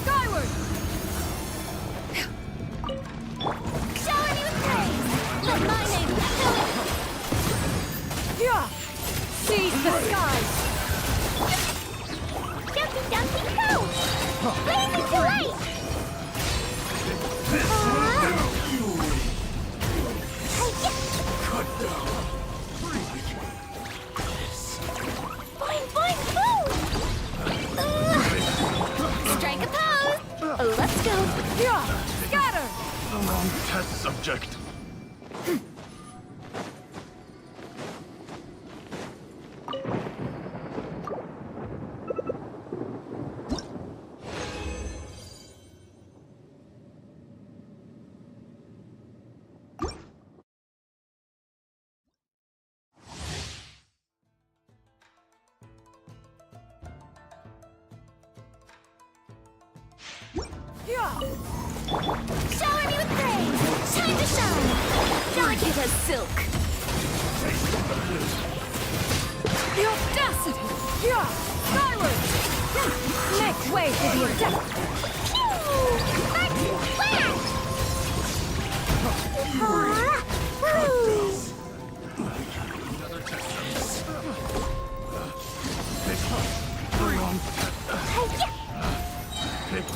Skyward! Shower me with praise! Let my name echo in... Seize the skies! Jumpy Dumpy Go! Blazing delight! Cut down. Boing, boing, boom! Strike a pose! Let's go! Scatter! The wrong test subject. Shower me with praise! Time to shine! Delicate as silk! The audacity! Skyward! Make way for the adept! Pew! Let's blast! Another test subject. The wrong test. Pick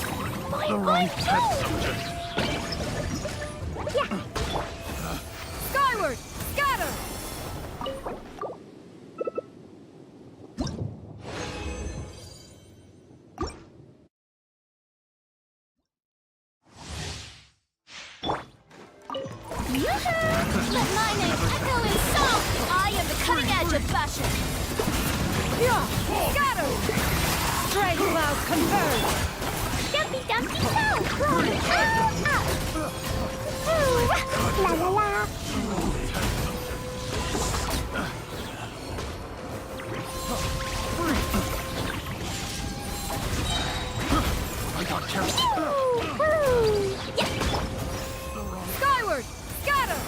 the wrong test subject. Skyward! Scatter! Let my name echo in song! I am the cutting edge of fashion! Scatter! Stray clouds converge! Dumpy Dumpty Go! Up! Ooh! La la la! I got careful. Yeah! Skyward! Scatter!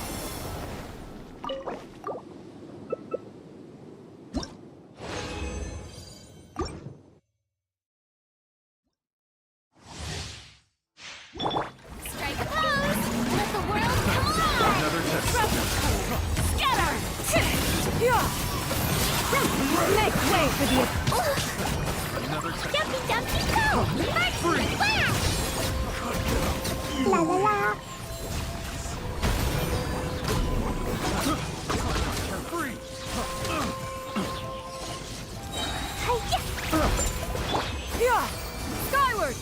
Strike a pose! Let the world come alive! Another test subject. Scatter! Make way for the Another test. Dumpy Dumpty Go! Let's blast! La la la! Freeze. Skyward!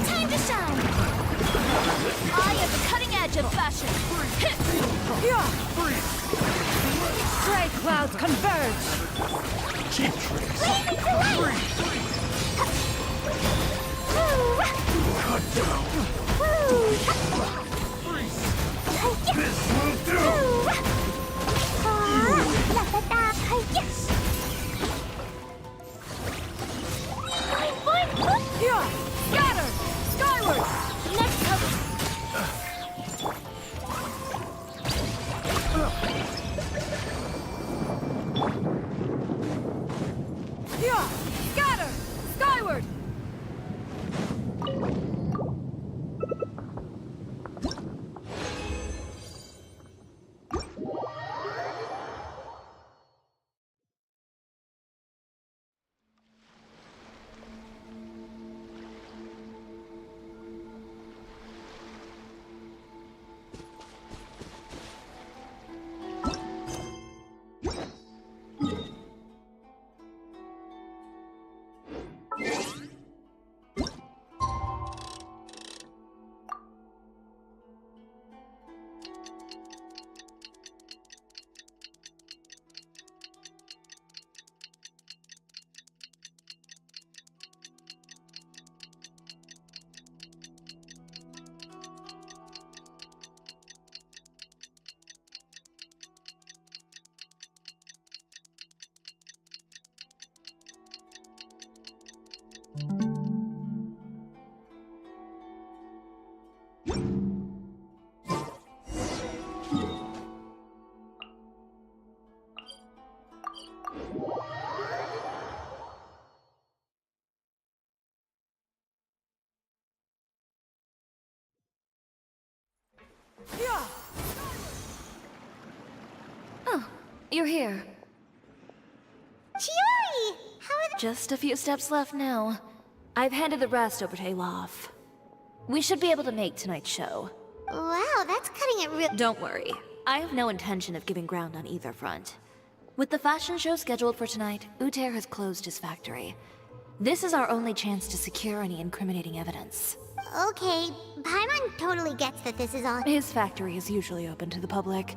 Time to shine! I am the cutting edge of fashion! Stray clouds converge! Cheap tricks. Blazing delight! Cut down. This will do. Scatter! Skyward! Next up! Scatter! Skyward! Yeah. Oh, you're here. Chiori! How are the— Just a few steps left now. I've handed the rest over to Olaf. We should be able to make tonight's show. Wow, that's cutting it real— Don't worry. I have no intention of giving ground on either front. With the fashion show scheduled for tonight, Uter has closed his factory. This is our only chance to secure any incriminating evidence. Okay, Paimon totally gets that this is all— His factory is usually open to the public.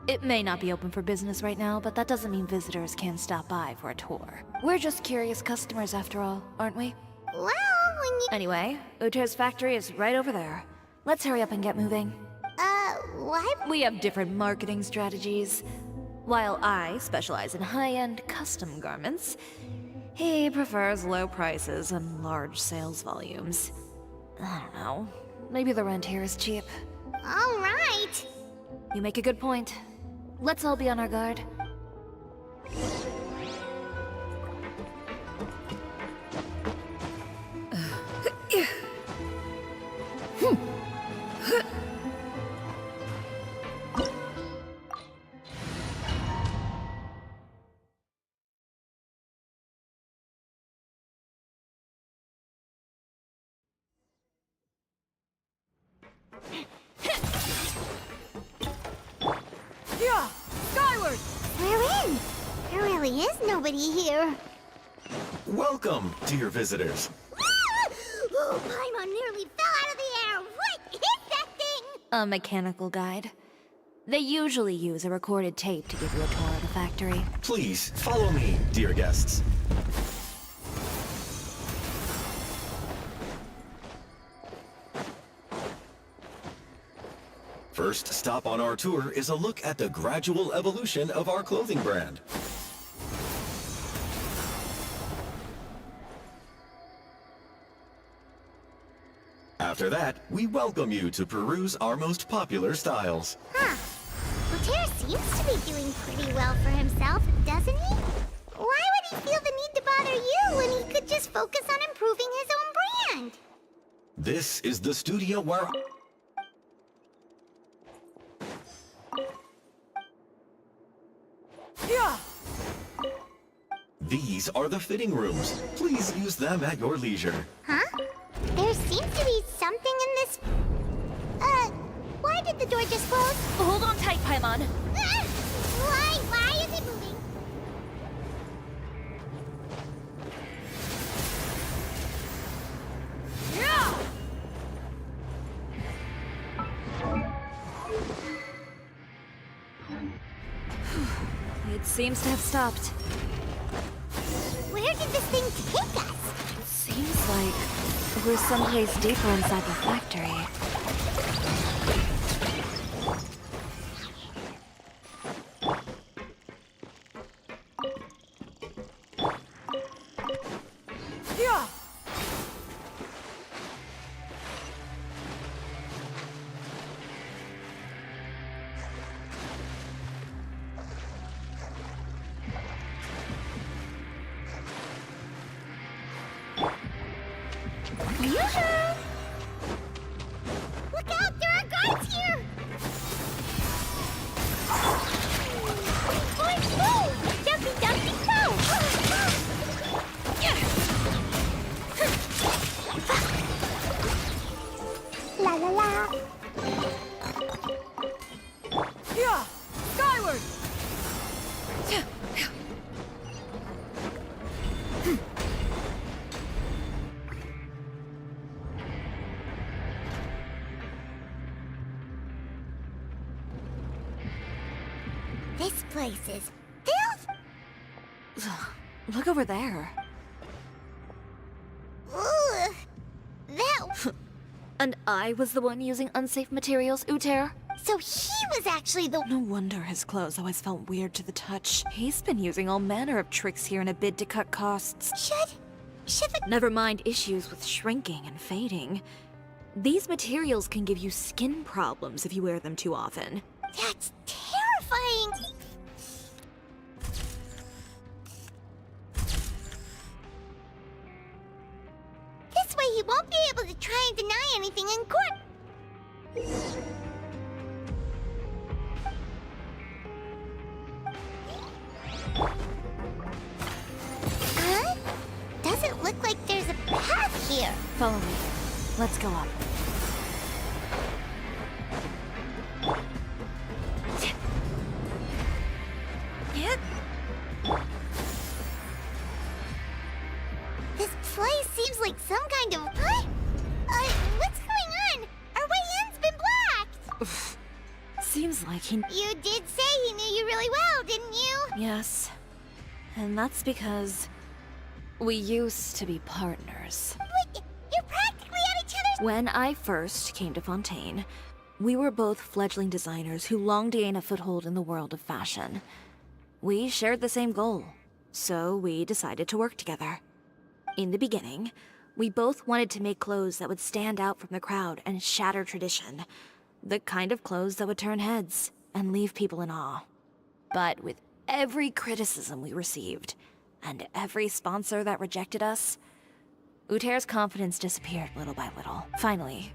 It may not be open for business right now, but that doesn't mean visitors can't stop by for a tour. We're just curious customers after all, aren't we? Well, when you— Anyway, Uter's factory is right over there. Let's hurry up and get moving. why— We have different marketing strategies. While I specialize in high-end custom garments, he prefers low prices and large sales volumes. I don't know. Maybe the rent here is cheap. Alright. You make a good point. Let's all be on our guard. Yeah. Skyward. We're in. There really is nobody here. Welcome, dear visitors. Oh, Paimon nearly fell out of the air. What is that thing? A mechanical guide. They usually use a recorded tape to give you a tour of the factory. Please follow me, dear guests. First stop on our tour is a look at the gradual evolution of our clothing brand. After that, we welcome you to peruse our most popular styles. Huh. Uter seems to be doing pretty well for himself, doesn't he? Why would he feel the need to bother you when he could just focus on improving his own brand? This is the studio where... Yeah. These are the fitting rooms. Please use them at your leisure. Huh? There seems to be something in this... why did the door just close? Hold on tight, Paimon. Ah! Why is it moving? Yeah. It seems to have stopped. Where did this thing take us? It seems like we're someplace deeper inside the factory. Yeah. Yoo-hoo! Look out, there are guards here! Boing, boing! Jumpy, jumpy, go! La la la! Yeah. Skyward. This place is filled. Look over there. Ugh. That. And I was the one using unsafe materials, Uter? So he was actually the. No wonder his clothes always felt weird to the touch. He's been using all manner of tricks here in a bid to cut costs. Should the. Never mind issues with shrinking and fading. These materials can give you skin problems if you wear them too often. That's terrifying! This way he won't be able to try and deny anything in court. Follow me. Let's go up. This place seems like some kind of... What? What's going on? Our way in's been blocked! Seems like he... You did say he knew you really well, didn't you? Yes. And that's because we used to be partners. But you're practically at each other's... When I first came to Fontaine, we were both fledgling designers who longed to gain a foothold in the world of fashion. We shared the same goal, so we decided to work together. In the beginning, we both wanted to make clothes that would stand out from the crowd and shatter tradition. The kind of clothes that would turn heads and leave people in awe. But with every criticism we received, and every sponsor that rejected us, Uter's confidence disappeared little by little. Finally,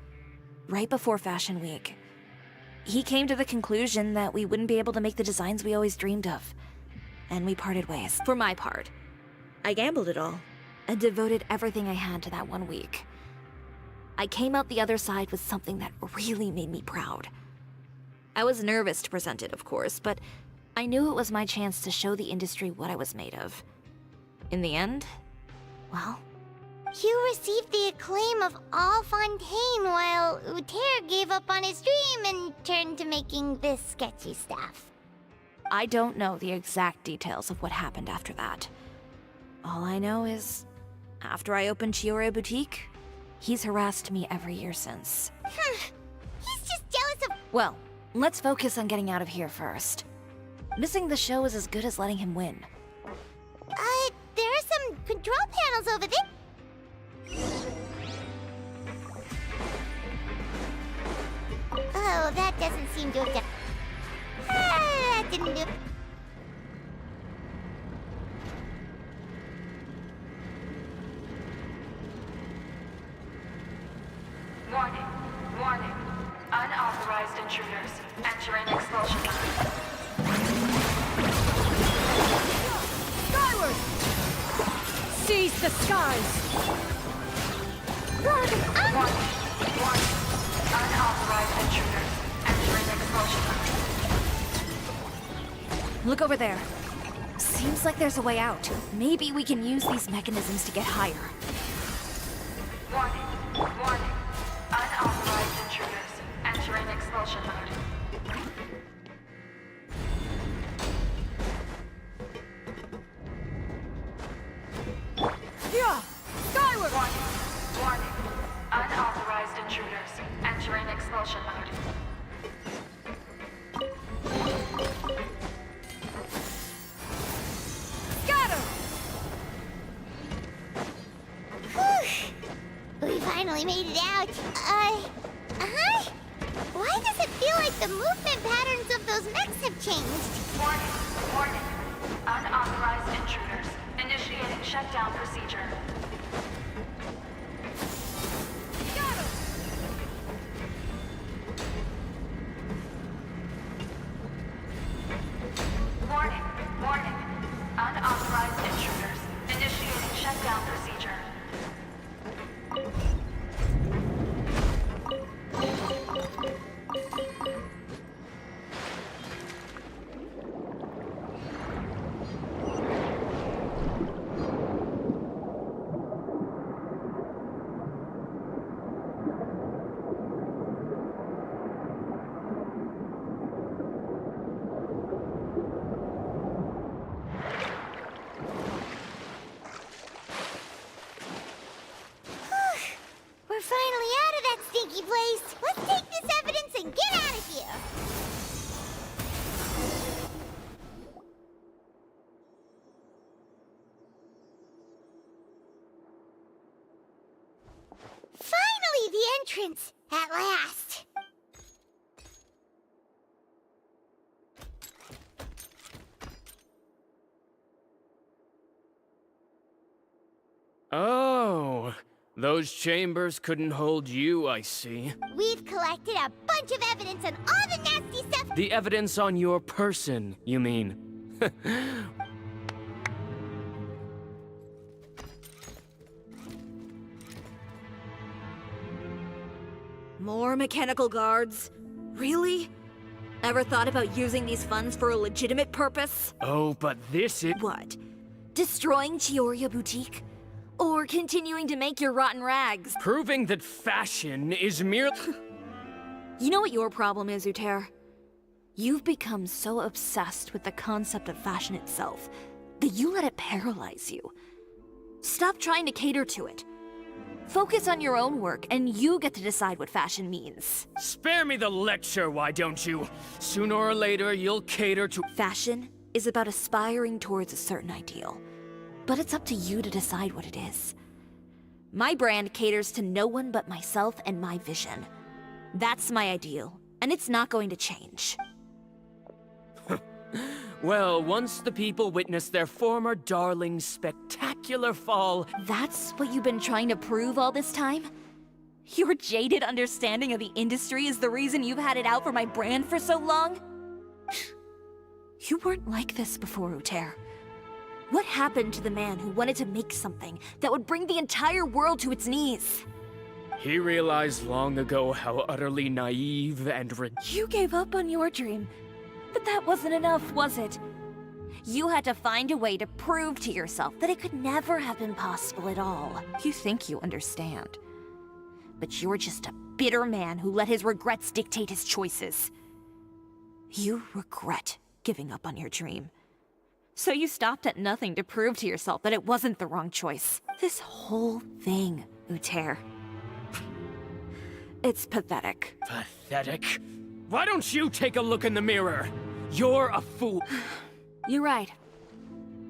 right before Fashion Week, he came to the conclusion that we wouldn't be able to make the designs we always dreamed of. And we parted ways. For my part, I gambled it all and devoted everything I had to that 1 week. I came out the other side with something that really made me proud. I was nervous to present it, of course, but I knew it was my chance to show the industry what I was made of. In the end, well... You received the acclaim of all Fontaine while Uter gave up on his dream and turned to making this sketchy stuff. I don't know the exact details of what happened after that. All I know is, after I opened Chiori Boutique, he's harassed me every year since. He's just jealous of... Well, let's focus on getting out of here first. Missing the show is as good as letting him win. There are some control panels over there. Oh, that doesn't seem to have done... that didn't do... Warning, warning. Unauthorized intruders entering expulsion line. Skyward! Seize the skies! Warning, warning. Unauthorized intruders entering expulsion line. Look over there. Seems like there's a way out. Maybe we can use these mechanisms to get higher. Warning, warning. Unauthorized intruders entering expulsion mode. Yeah! Skyward! Warning, warning. Unauthorized intruders entering expulsion mode. Scatter! Whew. We finally made it out. Why does it feel like the movement patterns of those mechs have changed? Warning, warning. Unauthorized intruders initiating shutdown procedure. Scatter! Warning, warning. Unauthorized intruders initiating shutdown procedure. We're finally out of that stinky place. Let's take this evidence and get out of here. Finally, the entrance. At last. Oh, those chambers couldn't hold you, I see. We've collected a bunch of evidence on all the nasty stuff. The evidence on your person, you mean? More mechanical guards? Really? Ever thought about using these funds for a legitimate purpose? Oh, but this is... What? Destroying Chioria Boutique? Or continuing to make your rotten rags? Proving that fashion is merely... You know what your problem is, Uter? You've become so obsessed with the concept of fashion itself that you let it paralyze you. Stop trying to cater to it. Focus on your own work, and you get to decide what fashion means. Spare me the lecture, why don't you? Sooner or later, you'll cater to... Fashion is about aspiring towards a certain ideal. But it's up to you to decide what it is. My brand caters to no one but myself and my vision. That's my ideal, and it's not going to change. Well, once the people witness their former darling's spectacular fall... That's what you've been trying to prove all this time? Your jaded understanding of the industry is the reason you've had it out for my brand for so long? You weren't like this before, Uter. What happened to the man who wanted to make something that would bring the entire world to its knees? He realized long ago how utterly naive and You gave up on your dream. But that wasn't enough, was it? You had to find a way to prove to yourself that it could never have been possible at all. You think you understand. But you're just a bitter man who let his regrets dictate his choices. You regret giving up on your dream. So you stopped at nothing to prove to yourself that it wasn't the wrong choice. This whole thing, Uter. It's pathetic. Pathetic? Why don't you take a look in the mirror? You're a fool. You're right.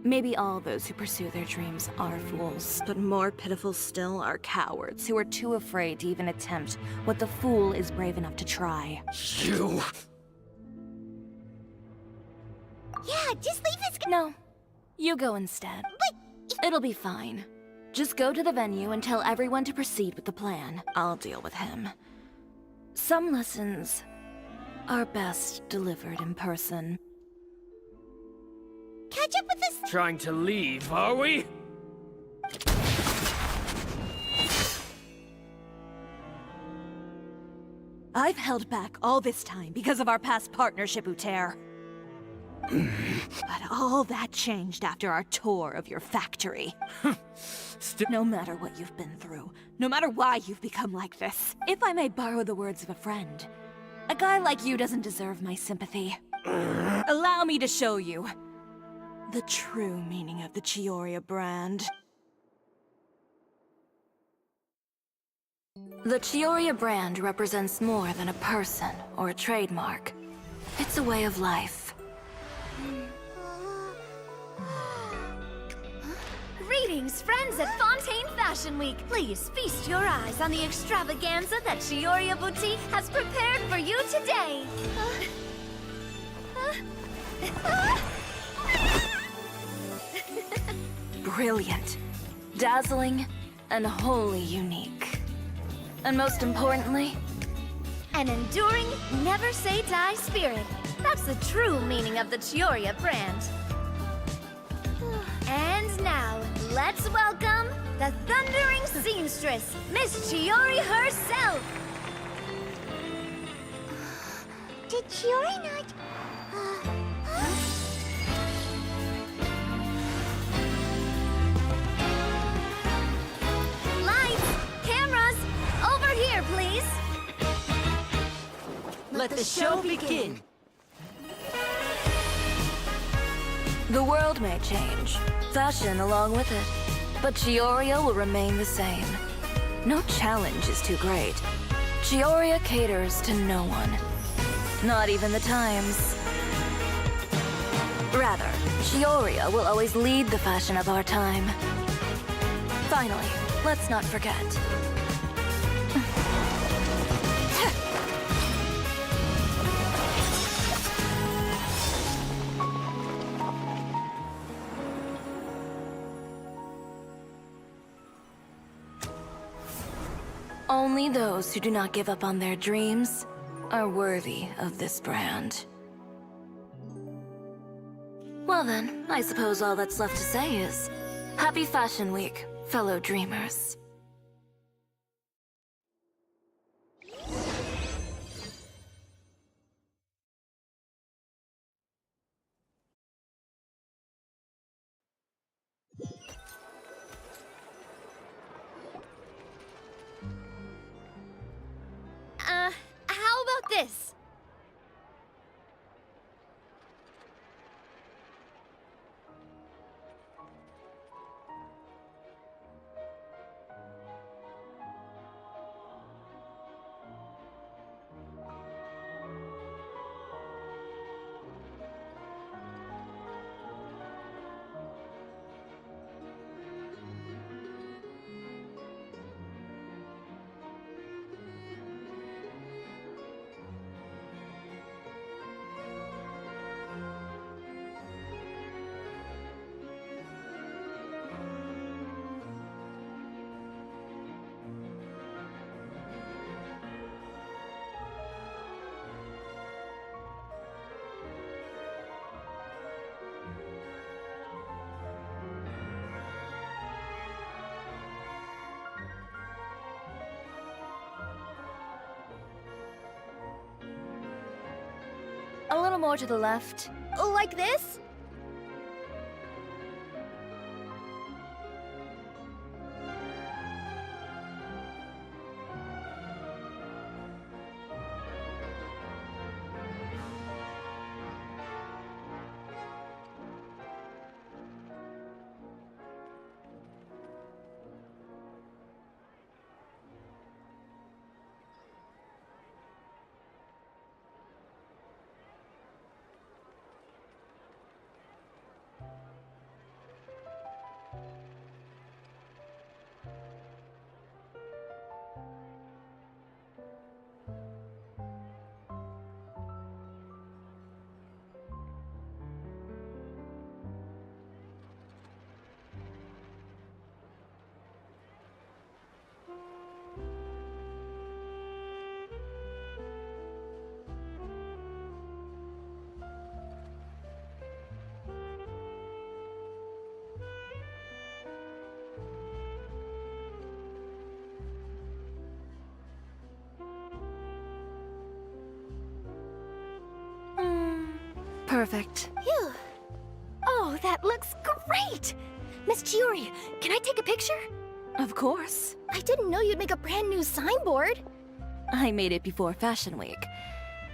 Maybe all those who pursue their dreams are fools, but more pitiful still are cowards who are too afraid to even attempt what the fool is brave enough to try. You... Yeah, just leave his... No, you go instead. But... It'll be fine. Just go to the venue and tell everyone to proceed with the plan. I'll deal with him. Some lessons are best delivered in person. Catch up with us... Trying to leave, are we? I've held back all this time because of our past partnership, Uter. But all that changed after our tour of your factory. No matter what you've been through, no matter why you've become like this, if I may borrow the words of a friend, a guy like you doesn't deserve my sympathy. Allow me to show you the true meaning of the Chioria brand. The Chioria brand represents more than a person or a trademark. It's a way of life. Greetings, friends at Fontaine Fashion Week. Please feast your eyes on the extravaganza that Chioria Boutique has prepared for you today. Brilliant, dazzling, and wholly unique. And most importantly, An enduring, never-say-die spirit. That's the true meaning of the Chioria brand. And now, let's welcome the thundering seamstress, Miss Chiori herself! Did Chiori not... Lights! Cameras! Over here, please! Let the show begin. the world may change, fashion along with it, but Chioria will remain the same. No challenge is too great. Chioria caters to no one. Not even the times. Rather, Chioria will always lead the fashion of our time. Finally, let's not forget. Only those who do not give up on their dreams are worthy of this brand. Well then, I suppose all that's left to say is, Happy Fashion Week, fellow dreamers. this. A little more to the left. Like this? Perfect. Phew. Oh, that looks great! Miss Chiori, can I take a picture? Of course. I didn't know you'd make a brand new signboard. I made it before Fashion Week.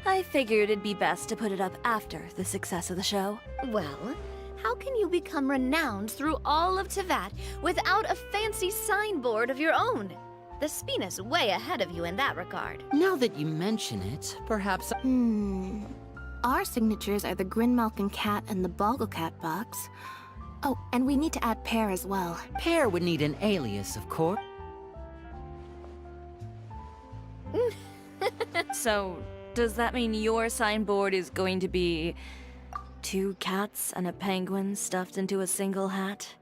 I figured it'd be best to put it up after the success of the show. Well, how can you become renowned through all of Tevat without a fancy signboard of your own? The Spina's way ahead of you in that regard. Now that you mention it, perhaps Our signatures are the Grinmalkin cat and the Bogglecat box. Oh, and we need to add Pear as well. Pear would need an alias, of course. So, does that mean your signboard is going to be 2 cats and a penguin stuffed into a single hat?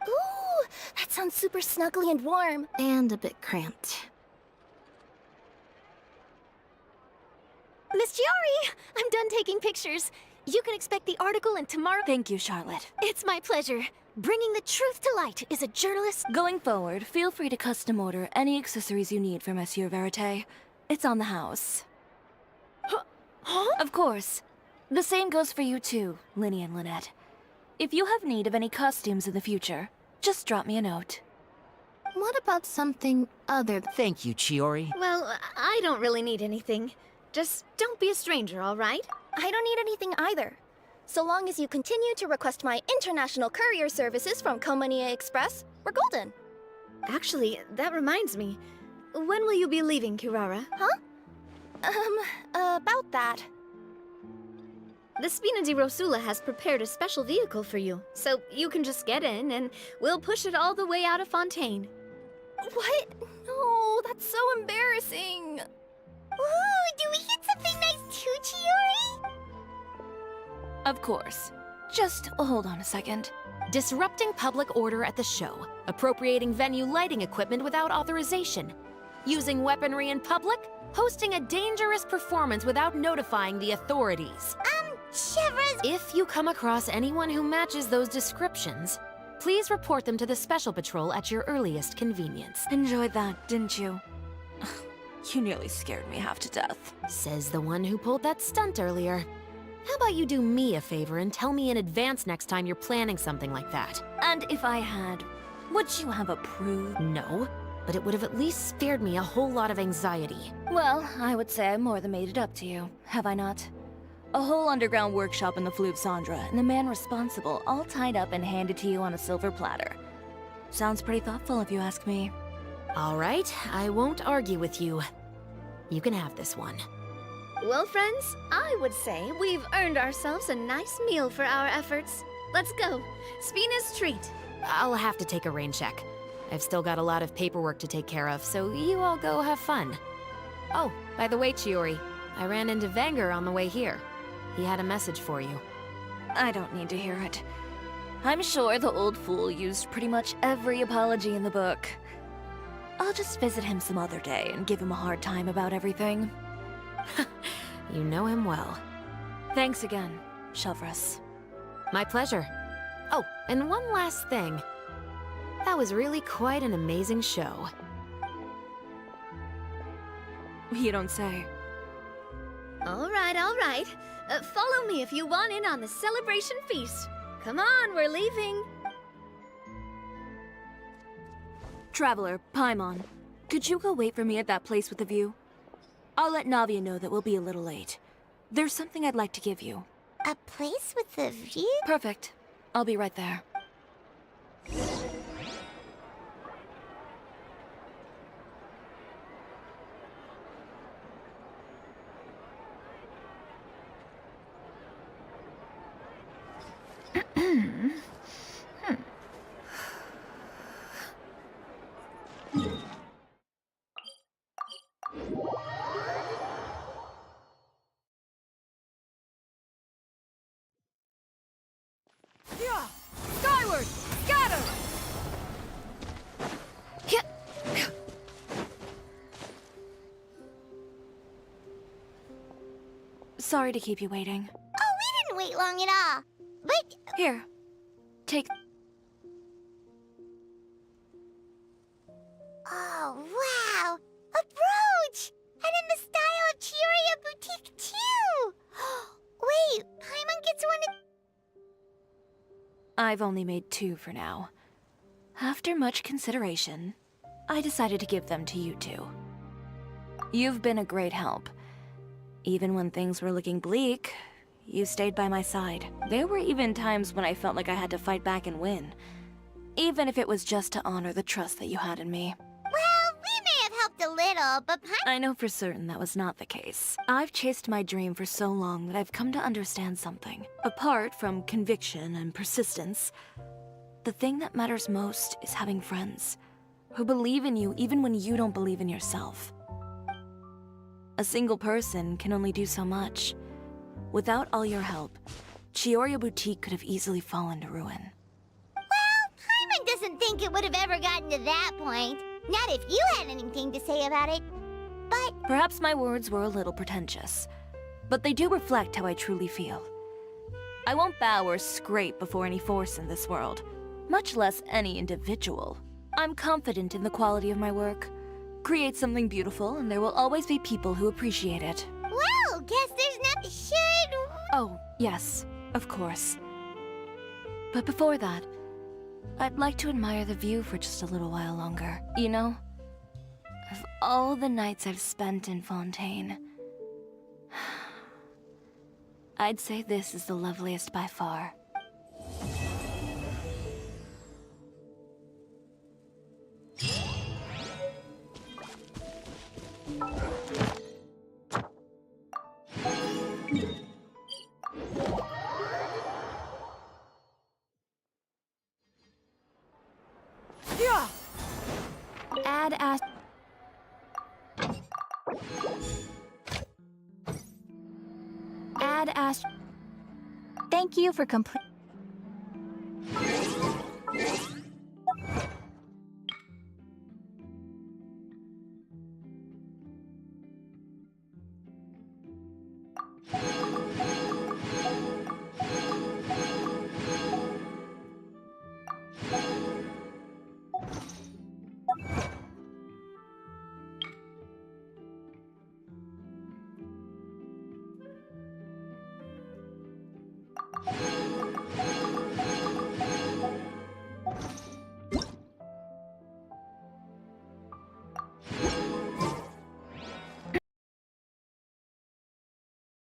Ooh, that sounds super snuggly and warm. And a bit cramped. Miss Chiori, I'm done taking pictures. You can expect the article in tomorrow. Thank you, Charlotte. It's my pleasure. Bringing the truth to light is a journalist. Going forward, feel free to custom order any accessories you need for Monsieur Verite. It's on the house. Huh? Of course. The same goes for you too, Linny and Lynette. If you have need of any costumes in the future, just drop me a note. What about something other than... Thank you, Chiori. Well, I don't really need anything. Just don't be a stranger, all right? I don't need anything either. So long as you continue to request my international courier services from Mania Express, we're golden. Actually, that reminds me. When will you be leaving, Kirara? Huh? About that. The Spina di Rosula has prepared a special vehicle for you, so you can just get in and we'll push it all the way out of Fontaine. What? No, that's so embarrassing. Ooh, do we get something nice too, Chiori? Of course. Just hold on a second. Disrupting public order at the show. Appropriating venue lighting equipment without authorization. Using weaponry in public. hosting a dangerous performance without notifying the authorities. Chevra's... If you come across anyone who matches those descriptions, please report them to the Special Patrol at your earliest convenience. Enjoyed that, didn't you? You nearly scared me half to death. Says the one who pulled that stunt earlier. How about you do me a favor and tell me in advance next time you're planning something like that? And if I had, would you have approved? No, but it would have at least spared me a whole lot of anxiety. Well, I would say I more than made it up to you, have I not? A whole underground workshop in the Fleuve Sandra, and the man responsible all tied up and handed to you on a silver platter. Sounds pretty thoughtful if you ask me. All right, I won't argue with you. You can have this one. Well, friends, I would say we've earned ourselves a nice meal for our efforts. Let's go. Spina's treat. I'll have to take a rain check. I've still got a lot of paperwork to take care of, so you all go have fun. Oh, by the way, Chiori, I ran into Vanger on the way here. He had a message for you. I don't need to hear it. I'm sure the old fool used pretty much every apology in the book. I'll just visit him some other day and give him a hard time about everything. You know him well. Thanks again, Chevras. My pleasure. Oh, and one last thing. That was really quite an amazing show. You don't say. All right, all right. Follow me if you want in on the celebration feast. Come on, we're leaving. Traveler, Paimon, could you go wait for me at that place with the view? I'll let Navia know that we'll be a little late. There's something I'd like to give you. A place with a view? Perfect. I'll be right there. Skyward! Scatter! Sorry to keep you waiting. Oh, we didn't wait long at all. But... Here, take... Oh, wow! A brooch! And in the style of Chiori Boutique, too! Wait, Paimon gets one of... I've only made 2 for now. After much consideration, I decided to give them to you two. You've been a great help. Even when things were looking bleak, you stayed by my side. There were even times when I felt like I had to fight back and win. Even if it was just to honor the trust that you had in me. Well, we may have helped a little, but I know for certain that was not the case. I've chased my dream for so long that I've come to understand something. Apart from conviction and persistence, the thing that matters most is having friends who believe in you even when you don't believe in yourself. A single person can only do so much. Without all your help, Chiori Boutique could have easily fallen to ruin. Well, Paimon doesn't think it would have ever gotten to that point. Not if you had anything to say about it. But... Perhaps my words were a little pretentious, but they do reflect how I truly feel. I won't bow or scrape before any force in this world, much less any individual. I'm confident in the quality of my work. Create something beautiful, and there will always be people who appreciate it. Well, guess there's nothing... Should... Oh, yes, of course. But before that, I'd like to admire the view for just a little while longer. You know, of all the nights I've spent in Fontaine, I'd say this is the loveliest by far. Thank you for complete.